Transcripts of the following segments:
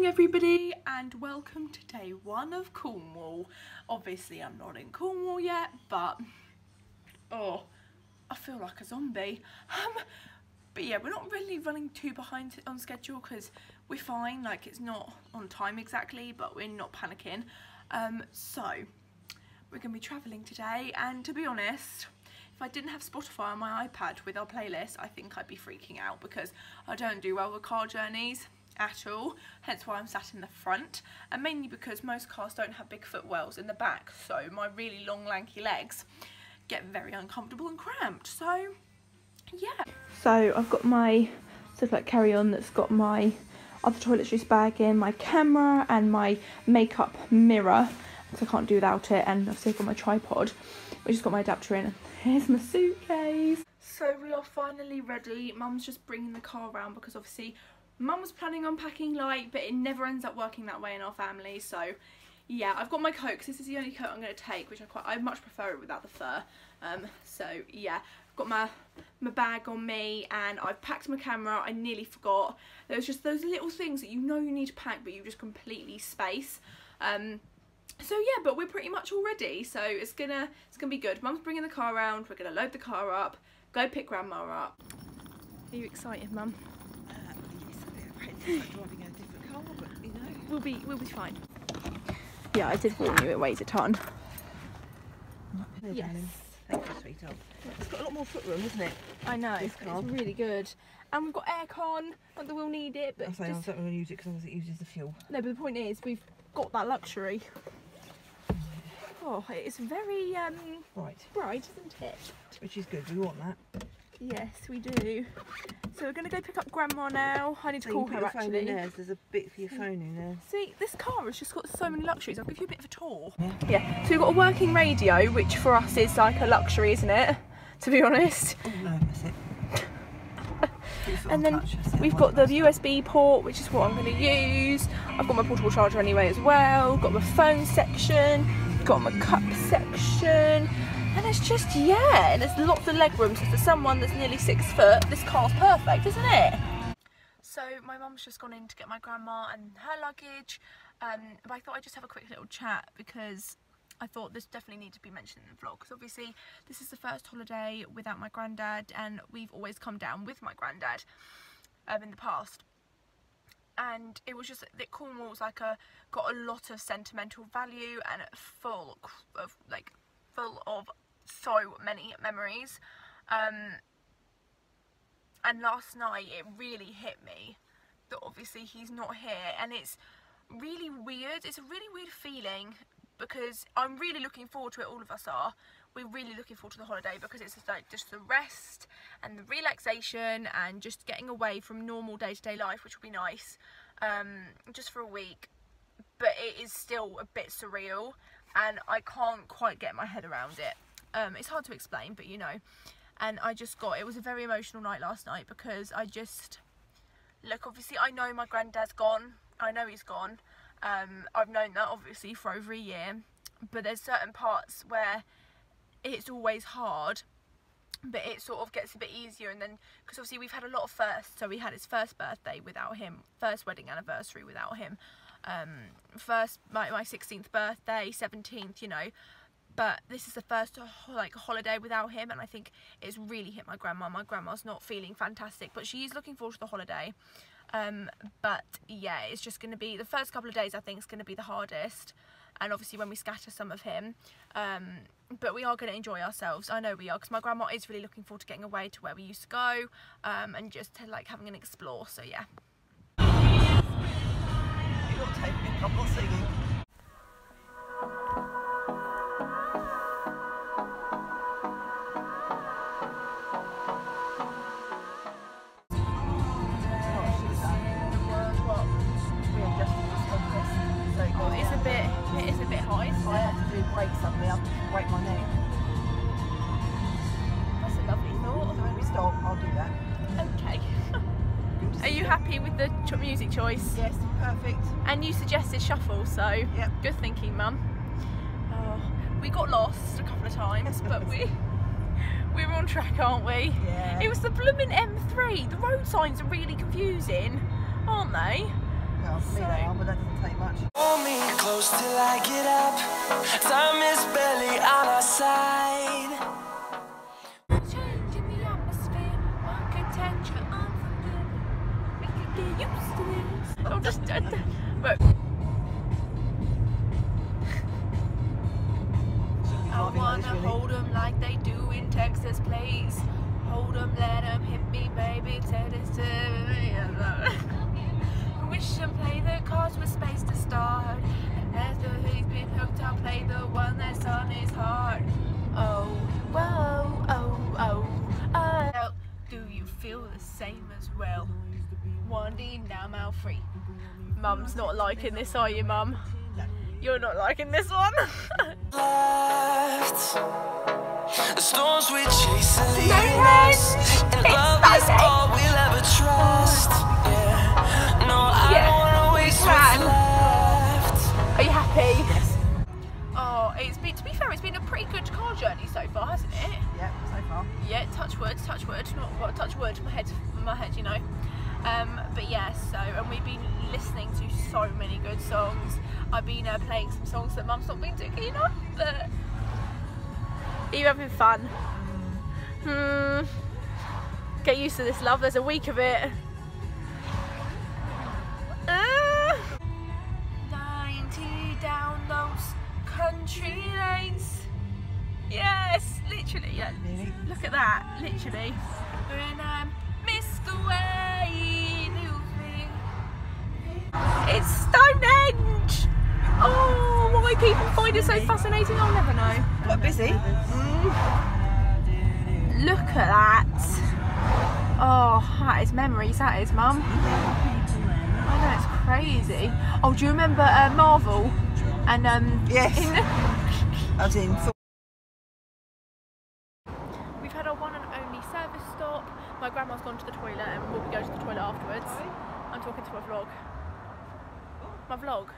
everybody and welcome to day one of Cornwall. Obviously I'm not in Cornwall yet, but oh, I feel like a zombie. But yeah, we're not really running too behind on schedule because we're fine, like it's not on time exactly, but we're not panicking. So we're going to be travelling today, and to be honest, if I didn't have Spotify on my iPad with our playlist, I think I'd be freaking out because I don't do well with car journeys at all, hence why I'm sat in the front, and mainly because most cars don't have big footwells in the back, so my really long lanky legs get very uncomfortable and cramped. So yeah, so I've got my sort of like carry-on that's got my other toiletries bag in, my camera and my makeup mirror, so I can't do without it, and I've still got my tripod which has got my adapter in. Here's my suitcase. So we are finally ready. Mum's just bringing the car around because obviously Mum was planning on packing light, but it never ends up working that way in our family. So yeah, I've got my coat, 'cause this is the only coat I'm going to take, which I much prefer it without the fur. So yeah, I've got my bag on me, and I've packed my camera. I nearly forgot. There was just those little things that you know you need to pack, but you just completely space. So yeah, but we're pretty much all ready, so it's gonna be good. Mum's bringing the car around. We're gonna load the car up, go pick Grandma up. Are you excited, Mum? Like driving a different car, but you know, we'll be fine. Yeah, I did warn you, it weighs a ton. Hello, yes. Darling. Thank you, sweetheart. It's got a lot more footroom, isn't it? I know, This car. it's really good. And we've got aircon, not that we'll need it, but I don't really use it because it uses the fuel. No, but the point is, we've got that luxury. Oh, it's very bright, isn't it? Which is good, we want that. Yes, we do. So we're going to go pick up Grandma now. I need to call her actually. There's a bit for your phone in there. See, this car has just got so many luxuries. I'll give you a bit of a tour. Yeah, so we've got a working radio, which for us is like a luxury, isn't it? To be honest. Oh no, that's it. And then we've got the USB port, which is what I'm going to use. I've got my portable charger anyway as well. Got my phone section. Got my cup section. And it's just, yeah, and there's lots of leg room. So for someone that's nearly 6 foot, this car's perfect, isn't it? So my mum's just gone in to get my grandma and her luggage. But I thought I'd just have a quick little chat because I thought this definitely needed to be mentioned in the vlog. Because obviously this is the first holiday without my granddad, and we've always come down with my granddad in the past. And it was just that Cornwall's like got a lot of sentimental value and full of so many memories, and last night it really hit me that obviously he's not here, and it's really weird. It's a really weird feeling because I'm really looking forward to it. All of us are. We're really looking forward to the holiday because it's like just the rest and the relaxation and just getting away from normal day-to-day life, which will be nice, just for a week. But it is still a bit surreal, and I can't quite get my head around it. It's hard to explain, but you know. And it was a very emotional night last night because obviously I know my granddad's gone. I know he's gone. I've known that obviously for over a year, but there's certain parts where it's always hard, but it sort of gets a bit easier. And then, because obviously we've had a lot of firsts, so we had his first birthday without him, first wedding anniversary without him, first my 16th birthday, 17th, you know. But this is the first like holiday without him, and I think it's really hit my grandma. My grandma's not feeling fantastic, but she is looking forward to the holiday. But yeah, it's just going to be the first couple of days. I think is going to be the hardest, and obviously when we scatter some of him. But we are going to enjoy ourselves. I know we are, because my grandma is really looking forward to getting away to where we used to go, and just to, like having an explore. So yeah. You're not taking it, I'm not singing. It is a bit high. So I have to do brakes suddenly, I'll break my neck. That's a lovely thought. So when we stop, I'll do that. Okay. Are you happy with the music choice? Yes, perfect. And you suggested shuffle, so yep. Good thinking, Mum. Oh, we got lost a couple of times, but we're on track, aren't we? Yeah. It was the blooming M3. The road signs are really confusing, aren't they? Oh, for me they are, but that doesn't take much. Hold me close till I get up. Time is barely on our side. Changing the atmosphere, architecture, unforgiving. We can get used to this. I'm just but I wanna hold them like they do in Texas, please. Hold them, let them hit me, baby. Tell this to me. Wish them play the cards with space to start. And after he's been hooked, I'll play the one that's on his heart. Oh, whoa, oh, oh, oh. Do you feel the same as well? 1D, now mouth free. Mum's not liking this, are you, Mum? No. You're not liking this one? Left. The storms we chase are leading Stonehenge! us, and It's love is Stonehenge! all we'll ever trust. Yeah. No, I don't wanna waste what's left. Are you happy? Yes. Oh, it's been, to be fair, it's been a pretty good car journey so far, hasn't it? Yep, so far. Yeah, touch wood, not well, touch wood, my head, you know. But yeah, so, and we've been listening to so many good songs. I've been playing some songs that Mum's not been too keen on, but are you having fun? Get used to this, love, there's a week of it. 90 down those country lanes. Yes, literally, yeah. Really? Look at that, literally. When I miss the way you think. It's Stonehenge! Oh, why people find it so fascinating, I'll never know. Quite busy. Look at that. Oh, that is memories, that is, Mum. I know, it's crazy. Oh, do you remember Marvel? And Yes. As in. We've had our one and only service stop. My grandma's gone to the toilet and we'll be going to the toilet afterwards. Sorry? I'm talking to my vlog. My vlog.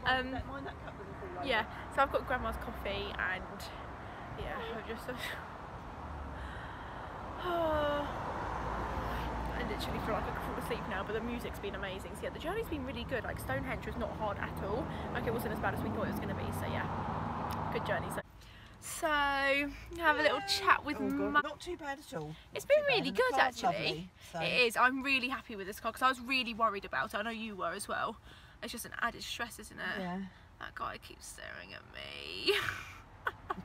Mind that cup doesn't fall over. Yeah, so I've got grandma's coffee and yeah, I've just I literally feel like I could fall asleep now, but the music's been amazing. So yeah, the journey's been really good. Like Stonehenge was not hard at all. Like it wasn't as bad as we thought it was going to be. So yeah, good journey. So have a little chat with Mum. Not too bad at all. It's been really And the good car's actually. lovely, so. It is. I'm really happy with this car because I was really worried about it. I know you were as well. It's just an added stress, isn't it? Yeah. That guy keeps staring at me. He's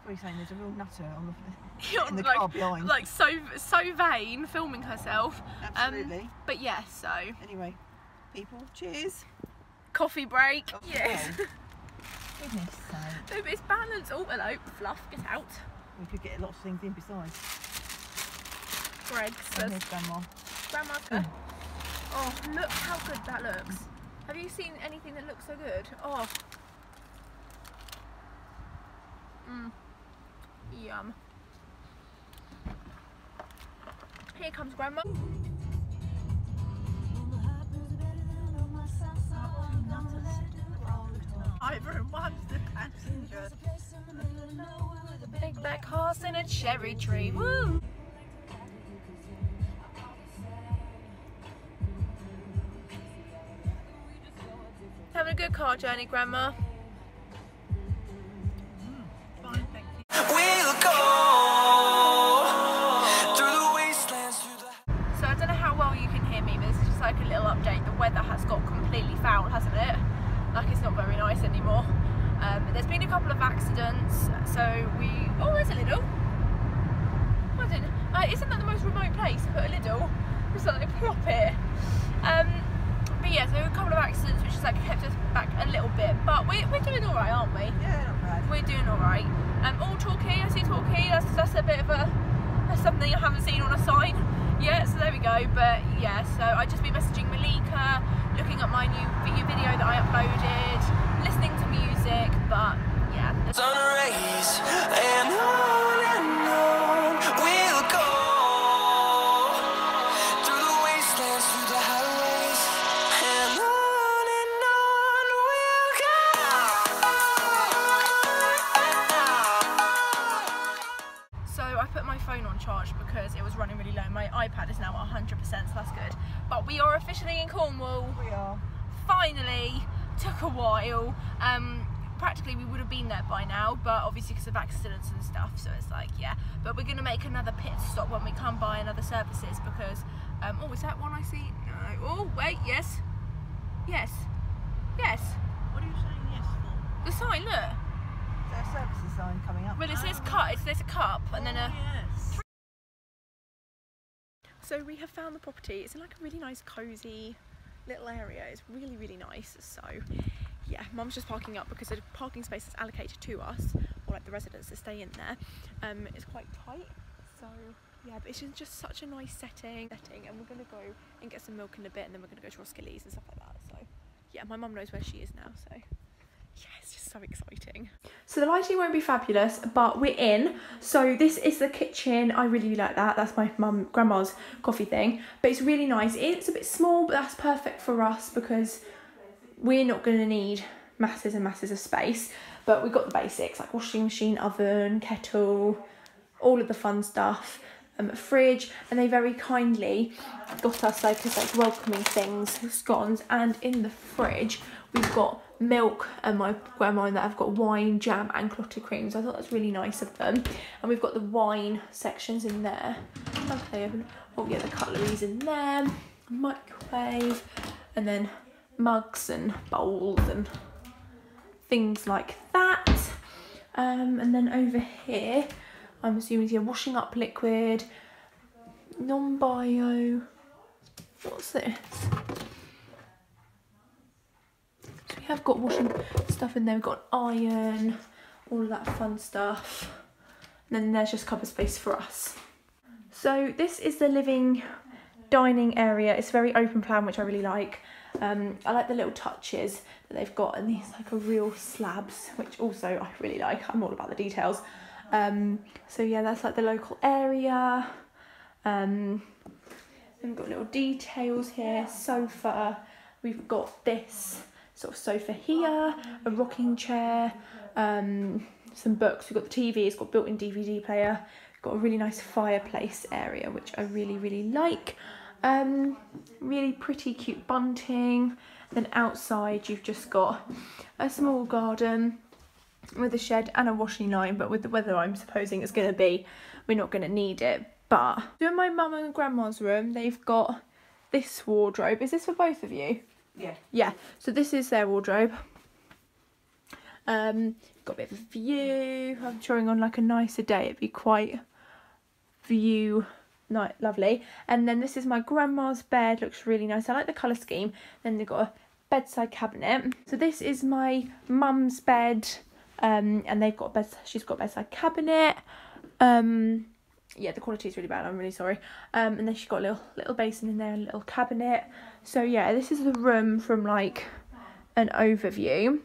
probably saying there's a real nutter on You're in the like, car behind. like so vain, filming herself. Absolutely. But yeah, so Anyway, people, cheers. coffee break. Oh, Yes. Goodness sake. It's balanced. Oh, hello, Fluff, get out. We could get lots of things in besides. Greg's. And here's Grandma. Grandma's. Oh, look how good that looks. Have you seen anything that looks so good? Oh. Yum. Here comes Grandma. Everyone's the passenger. Big black horse and a cherry tree. Woo! Having a good car journey, Grandma. Fine, thank you. We'll go through the wastelands, through the... So I don't know how well you can hear me, but this is just like a little update. The weather has got completely foul, hasn't it? Like it's not very nice anymore. There's been a couple of accidents, so we... Oh, there's a Lidl. I don't know. Isn't that the most remote place to put a Lidl? Just like plop it. But yeah, so a couple of accidents which has like kept us back a little bit, but we're doing all right, aren't we? Yeah, not bad. We're doing all right. All Torquay, I see Torquay. That's a bit of that's something I haven't seen on a sign yet. So there we go. But yeah, so I just been messaging Malika, looking at my new video that I uploaded, listening to music. But yeah. Sun rays and on we'll go through the wastelands, through the highways, and on we'll go. So I put my phone on charge because it was running really low. My iPad is now at 100%, so but we are officially in Cornwall. We are. Finally, took a while. Practically we would have been there by now, but obviously because of accidents and stuff, so it's like, yeah. But we're going to make another pit stop when we come by another services because, oh, is that one I see? No. Oh, wait, yes. Yes. Yes. What are you saying yes for? The sign, look. Is there a services sign coming up? Well, it says cut, there's a cup and then a... yes. So we have found the property. It's in like a really nice, cosy little area. It's really, really nice. So yeah, Mum's just parking up because the parking space is allocated to us, or like the residents that stay in there. It's quite tight. So yeah, but it's just such a nice setting, and we're gonna go and get some milk in a bit, and then we're gonna go to Roskilly's and stuff like that. So yeah, my mum knows where she is now. So yeah, it's just so exciting. So the lighting won't be fabulous, but we're in. So this is the kitchen. I really like that. That's my grandma's coffee thing, but it's really nice. It's a bit small, but that's perfect for us because we're not going to need masses and masses of space. But we've got the basics like washing machine, oven, kettle, all of the fun stuff. A fridge, and they very kindly got us like welcoming things, scones, and in the fridge we've got milk, and my grandma and that have got wine, jam and clotted cream, so I thought that's really nice of them. And we've got the wine sections in there. Okay, oh yeah, the cutlery's in there, microwave, and then mugs and bowls and things like that. And then over here I'm assuming here washing up liquid, non-bio. What's this? So we have got washing stuff in there. We've got iron, all of that fun stuff. And then there's just cupboard space for us. So this is the living dining area. It's very open plan, which I really like. I like the little touches that they've got, and these like a real slabs, which also I really like. I'm all about the details. So yeah, that's like the local area. And we've got little details here, sofa. We've got this sort of sofa here, a rocking chair, some books. We've got the TV, it's got built-in DVD player. Got a really nice fireplace area, which I really, really like. Really pretty cute bunting. Then outside you've just got a small garden with a shed and a washing line, but with the weather I'm supposing it's going to be, we're not going to need it. But in my mum and grandma's room, they've got this wardrobe. Is this for both of you? Yeah. Yeah, so this is their wardrobe. Got a bit of a view. I'm showing on like a nicer day, it'd be quite view night, lovely. And then this is my grandma's bed, looks really nice. I like the colour scheme. Then they've got a bedside cabinet. So this is my mum's bed. And they've got she's got a bedside cabinet. Yeah, the quality is really bad, I'm really sorry. And then she's got a little basin in there, a little cabinet. So yeah, this is the room from like an overview.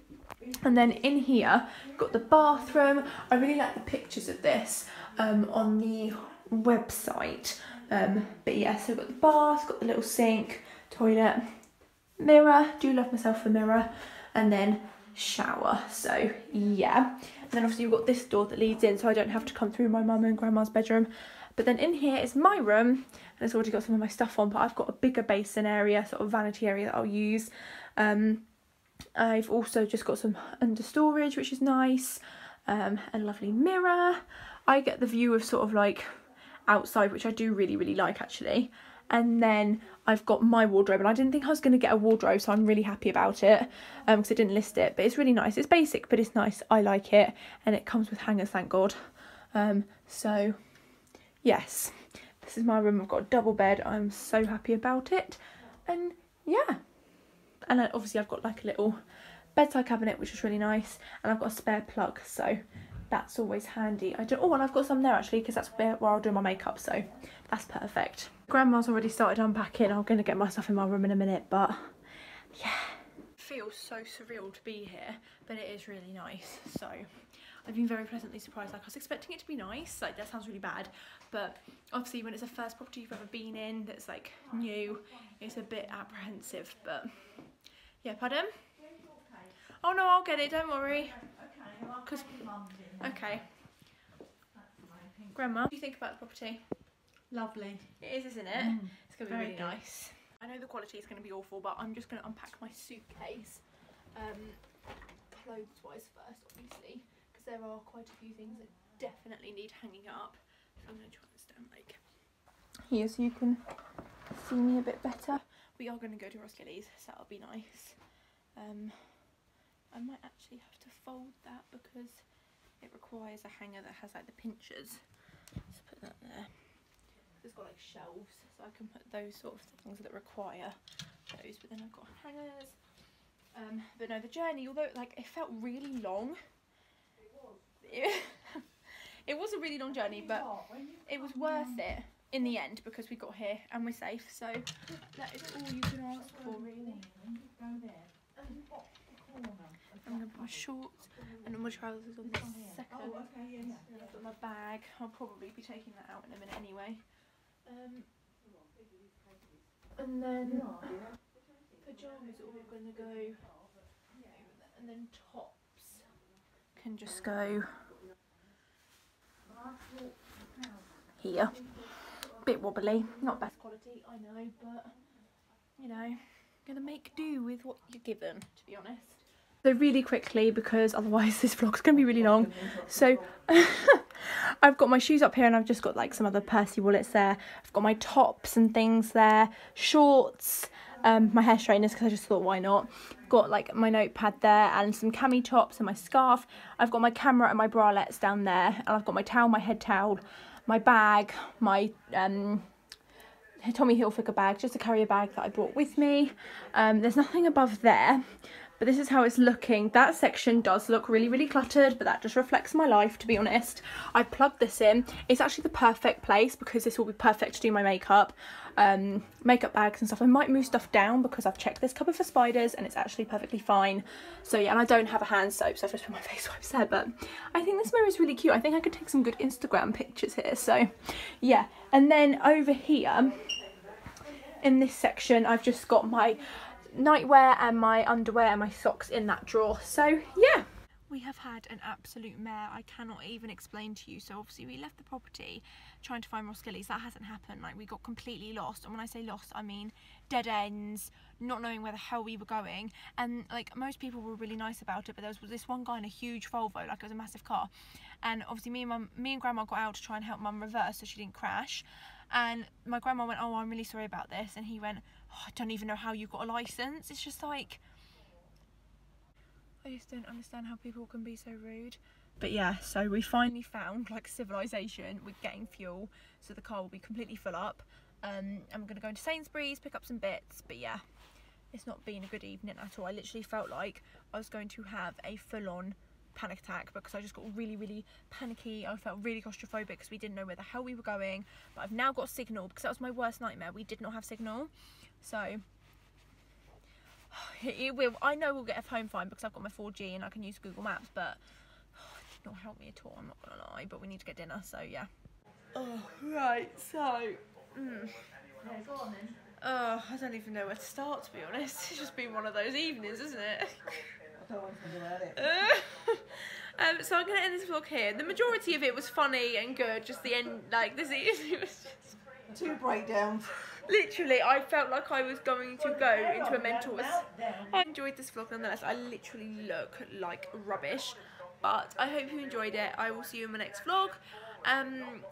And then in here, we've got the bathroom. I really like the pictures of this on the website. But yeah, so we've got the bath, got the little sink, toilet, mirror. Do love myself a mirror. And then shower. So yeah, and then obviously you've got this door that leads in, so I don't have to come through my mum and grandma's bedroom. But then in here is my room, and it's already got some of my stuff on, but I've got a bigger basin area, sort of vanity area that I'll use. I've also just got some under storage, which is nice, a lovely mirror. I get the view of sort of like outside, which I do really, really like actually. And then I've got my wardrobe, and I didn't think I was going to get a wardrobe, so I'm really happy about it because I didn't list it. But it's really nice. It's basic, but it's nice. I like it, and it comes with hangers, thank God. So yes, this is my room. I've got a double bed. I'm so happy about it, and yeah. And then obviously I've got like a little bedside cabinet, which is really nice, and I've got a spare plug, so that's always handy. Oh, and I've got some there actually, because that's where I'll do my makeup, so that's perfect. Grandma's already started unpacking. I'm going to get my stuff in my room in a minute, but yeah. It feels so surreal to be here, but it is really nice. So I've been very pleasantly surprised. Like, I was expecting it to be nice. Like, that sounds really bad, but obviously when it's the first property you've ever been in that's like new, it's a bit apprehensive, but yeah. Pardon? Oh no, I'll get it, don't worry. Because okay. Grandma, what do you think about the property? Lovely. It is, isn't it? It's going to be really nice. I know the quality is going to be awful, but I'm just going to unpack my suitcase, clothes-wise first, obviously, because there are quite a few things that definitely need hanging up. So I'm going to try and stand like here so you can see me a bit better. We are going to go to Roskilly's, so that'll be nice. I might actually have to fold that because it requires a hanger that has like the pinchers. Let's put that there. It's got like shelves, so I can put those sort of things that require those. But then I've got hangers. But no, the journey, although like it felt really long, it was a really long journey, but it was worth it in the end because we got here and we're safe. So that is all you can ask for, really. I'm going to put my shorts and my trousers on this second. I've got my bag. I'll probably be taking that out in a minute anyway. And then pyjamas are all going to go, and then tops can just go here. Bit wobbly, not best quality, I know, but you know, gonna make do with what you're given, to be honest. So really quickly, because otherwise this vlog's gonna be really long, so I've got my shoes up here and I've just got like some other Percy wallets there. I've got my tops and things there, shorts, my hair straighteners because I just thought why not. Got like my notepad there and some cami tops and my scarf. I've got my camera and my bralettes down there, and I've got my towel, my head towel, my bag, my Tommy Hilfiger bag, just a carrier bag that I brought with me. There's nothing above there, but this is how it's looking. That section does look really, really cluttered, but that just reflects my life, to be honest. I plugged this in. It's actually the perfect place because this will be perfect to do my makeup, makeup bags and stuff. I might move stuff down because I've checked this cupboard for spiders and it's actually perfectly fine. So yeah, and I don't have a hand soap, so I've just put my face wipes there, but I think this mirror is really cute. I think I could take some good Instagram pictures here, so yeah. And then over here, in this section, I've just got my nightwear and my underwear and my socks in that drawer. So yeah, we have had an absolute mare. I cannot even explain to you. So obviously we left the property trying to find Roskilly's. That hasn't happened. Like, we got completely lost, and when I say lost, I mean dead ends, not knowing where the hell we were going. And like, most people were really nice about it, but there was this one guy in a huge Volvo, like it was a massive car, and obviously me and grandma got out to try and help mum reverse so she didn't crash. And my grandma went, "Oh, I'm really sorry about this," and he went, "Oh, I don't even know how you got a license." It's just like, I just don't understand how people can be so rude. But yeah, so we finally found like civilization with getting fuel, so the car will be completely full up. I'm gonna go into Sainsbury's, pick up some bits, but yeah, it's not been a good evening at all. I literally felt like I was going to have a full-on panic attack because I just got really, really panicky. I felt really claustrophobic because we didn't know where the hell we were going. But I've now got signal because that was my worst nightmare. We did not have signal, so it will. I know we'll get home fine because I've got my 4G and I can use Google Maps, but it did not help me at all, I'm not gonna lie. But we need to get dinner, so yeah. Oh right, so Yeah, go on then. I don't even know where to start, to be honest. It's just been one of those evenings, isn't it? I don't want to think about it. So I'm going to end this vlog here. The majority of it was funny and good, just the end, like, this it was just... 2 breakdowns. Literally, I felt like I was going to go into a mental... I enjoyed this vlog nonetheless. I literally look like rubbish, but I hope you enjoyed it. I will see you in my next vlog.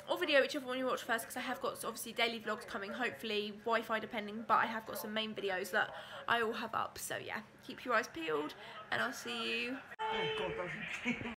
Or video, whichever one you watch first, because I have got obviously daily vlogs coming, hopefully Wi-Fi depending, but I have got some main videos that I will have up. So yeah, keep your eyes peeled and I'll see you. Oh God,